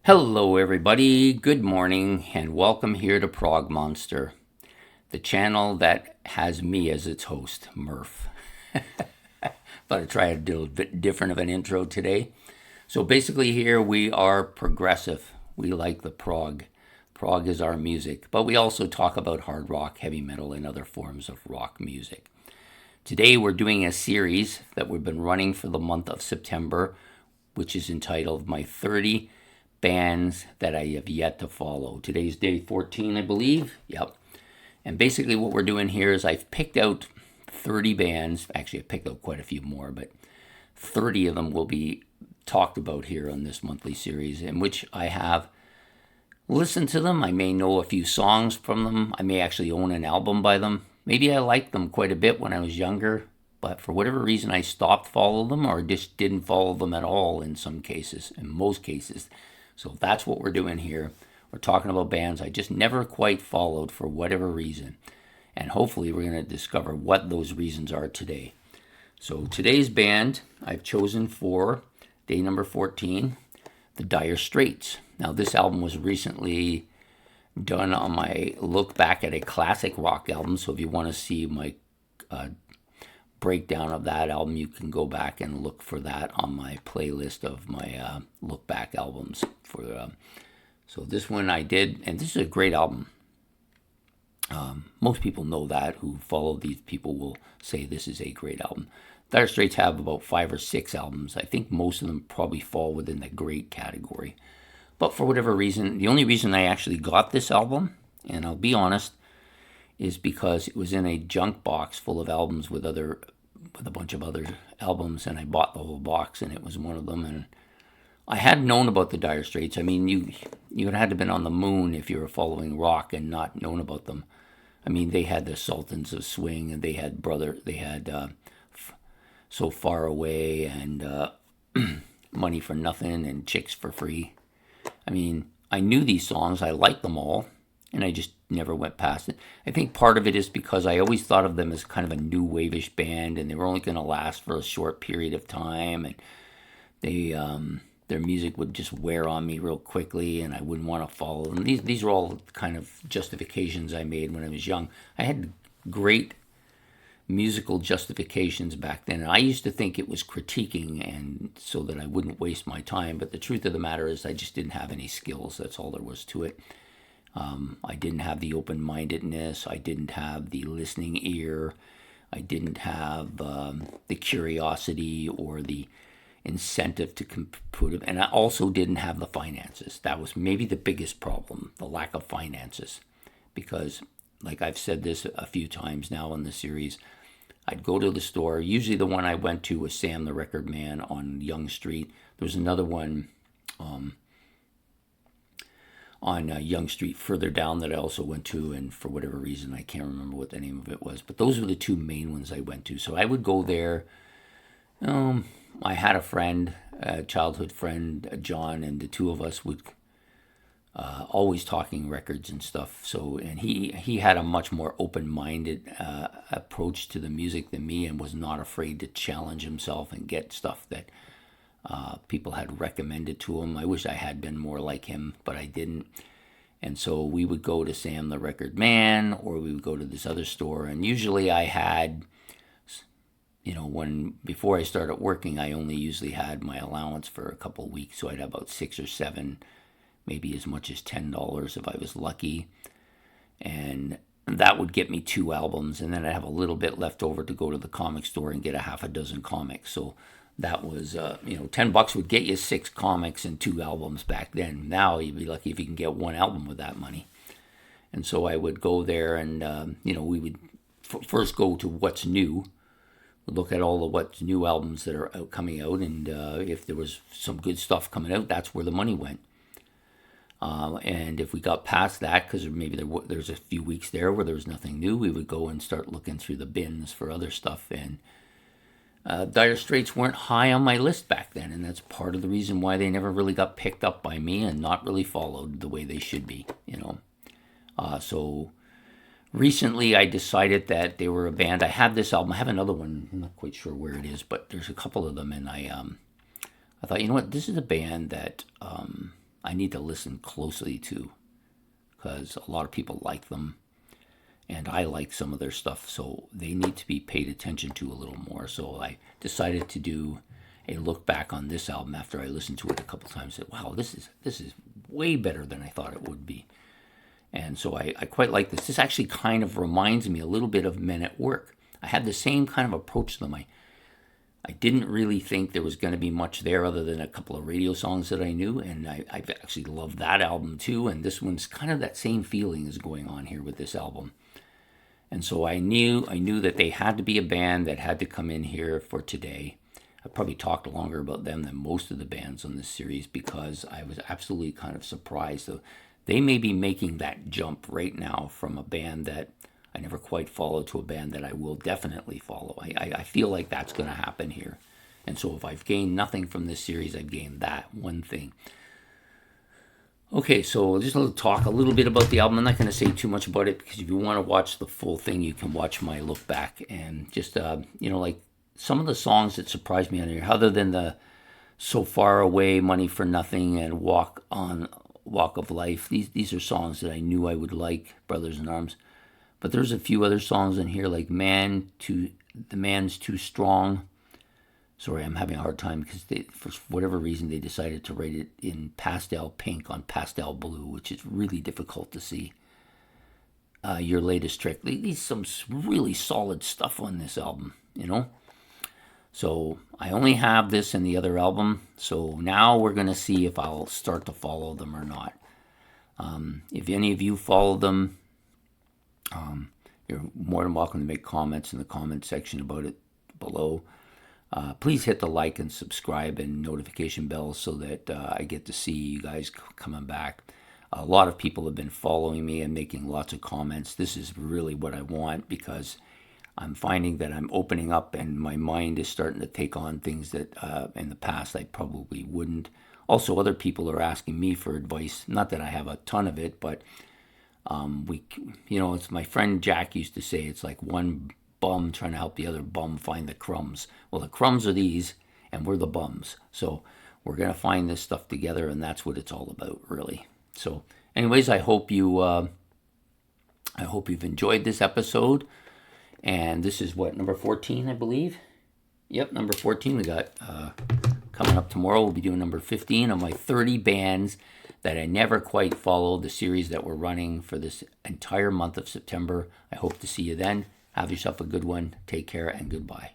Hello, everybody. Good morning, and welcome here to Prog Monster, the channel that has me as its host, Murph. Thought I'd try to do a bit different of an intro today. So basically, here we are progressive. We like the prog. Prog is our music, but we also talk about hard rock, heavy metal, and other forms of rock music. Today, we're doing a series that we've been running for the month of September, which is entitled My 30 Bands That I Have Yet to Follow. Today's day 14, I believe. Yep. And basically what we're doing here is I've picked out 30 bands. Actually, I picked out quite a few more, but 30 of them will be talked about here on this monthly series, in which I have listened to them. I may know a few songs from them. I may actually own an album by them. Maybe I liked them quite a bit when I was younger, but for whatever reason I stopped following them or just didn't follow them at all in some cases, in most cases. So that's what we're doing here. We're talking about bands I just never quite followed for whatever reason. And hopefully we're going to discover what those reasons are today. So today's band I've chosen for day number 14, the Dire Straits. Now this album was recently done on my look back at a classic rock album. So if you want to see my breakdown of that album, you can go back and look for that on my playlist of my look back albums. So this one I did, and this is a great album. Most people know that, who follow these people will say this is a great album. Dire Straits have about 5 or 6 albums. I think most of them probably fall within the great category. But for whatever reason, the only reason I actually got this album, and I'll be honest, is because it was in a junk box full of albums with a bunch of other albums, and I bought the whole box, and it was one of them. And I had known about the Dire Straits. I mean, you had to have been on the moon if you were following rock and not known about them. I mean, they had the Sultans of Swing, and they had So Far Away, and Money for Nothing, and Chicks for Free. I mean, I knew these songs. I liked them all, and I just never went past it. I think part of it is because I always thought of them as kind of a new wave-ish band, and they were only going to last for a short period of time, and their music would just wear on me real quickly, and I wouldn't want to follow them. These are all kind of justifications I made when I was young. I had great musical justifications back then, and I used to think it was critiquing, and so that I wouldn't waste my time. But the truth of the matter is I just didn't have any skills. That's all there was to it. I didn't have the open-mindedness. I didn't have the listening ear. I didn't have the curiosity or the incentive to put it. And I also didn't have the finances. That was maybe the biggest problem, the lack of finances. Because, like I've said this a few times now in the series, I'd go to the store. Usually the one I went to was Sam the Record Man on Yonge Street. There was another one on Yonge Street further down that I also went to, and for whatever reason I can't remember what the name of it was, but those were the two main ones I went to. So I would go there. I had a friend, a childhood friend, John, and the two of us would always talking records and stuff. So, and he had a much more open-minded approach to the music than me, and was not afraid to challenge himself and get stuff that people had recommended to him. I wish I had been more like him, but I didn't. And so we would go to Sam the Record Man, or we would go to this other store. And usually I had, before I started working, I only usually had my allowance for a couple of weeks. So I'd have about 6 or 7, maybe as much as $10 if I was lucky. And that would get me 2 albums. And then I'd have a little bit left over to go to the comic store and get a half a dozen comics. So that was, $10 would get you 6 comics and 2 albums back then. Now you'd be lucky if you can get 1 album with that money. And so I would go there, and we would first go to what's new, look at all the what's new albums that are coming out, and if there was some good stuff coming out, that's where the money went. And if we got past that, because maybe there's a few weeks there where there was nothing new, we would go and start looking through the bins for other stuff. And Dire Straits weren't high on my list back then, and that's part of the reason why they never really got picked up by me and not really followed the way they should be, So recently I decided that they were a band. I have this album. I have another one. I'm not quite sure where it is, but there's a couple of them, and I thought, this is a band that I need to listen closely to, because a lot of people like them, and I like some of their stuff, so they need to be paid attention to a little more. So I decided to do a look back on this album after I listened to it a couple times. Said, wow, this is way better than I thought it would be. And so I quite like this. This actually kind of reminds me a little bit of Men at Work. I had the same kind of approach to them. I didn't really think there was going to be much there other than a couple of radio songs that I knew, and I've actually loved that album too. And this one's kind of that same feeling is going on here with this album. And so I knew that they had to be a band that had to come in here for today. I probably talked longer about them than most of the bands on this series because I was absolutely kind of surprised. So they may be making that jump right now from a band that I never quite followed to a band that I will definitely follow. I feel like that's going to happen here. And so if I've gained nothing from this series, I've gained that one thing. Okay, so just talk a little bit about the album. I'm not going to say too much about it because if you want to watch the full thing, you can watch my look back. And just, like some of the songs that surprised me on here, other than the So Far Away, Money for Nothing, and Walk of Life, these are songs that I knew I would like, Brothers in Arms. But there's a few other songs in here like The Man's Too Strong. Sorry, I'm having a hard time because for whatever reason they decided to write it in pastel pink on pastel blue, which is really difficult to see. Your Latest Trick. There's some really solid stuff on this album, So I only have this and the other album. So now we're going to see if I'll start to follow them or not. If any of you follow them, you're more than welcome to make comments in the comment section about it below. Please hit the like and subscribe and notification bell so that I get to see you guys coming back. A lot of people have been following me and making lots of comments. This is really what I want because I'm finding that I'm opening up and my mind is starting to take on things that in the past I probably wouldn't. Also, other people are asking me for advice. Not that I have a ton of it, but it's my friend Jack used to say, it's like one bum trying to help the other bum find the crumbs. Well, the crumbs are these, and we're the bums. So we're going to find this stuff together, and that's what it's all about, really. So anyways, I hope you've enjoyed this episode. And this is number 14, I believe? Yep, number 14. We got coming up tomorrow. We'll be doing number 15 of my 30 bands that I never quite followed, the series that we're running for this entire month of September. I hope to see you then. Have yourself a good one. Take care and goodbye.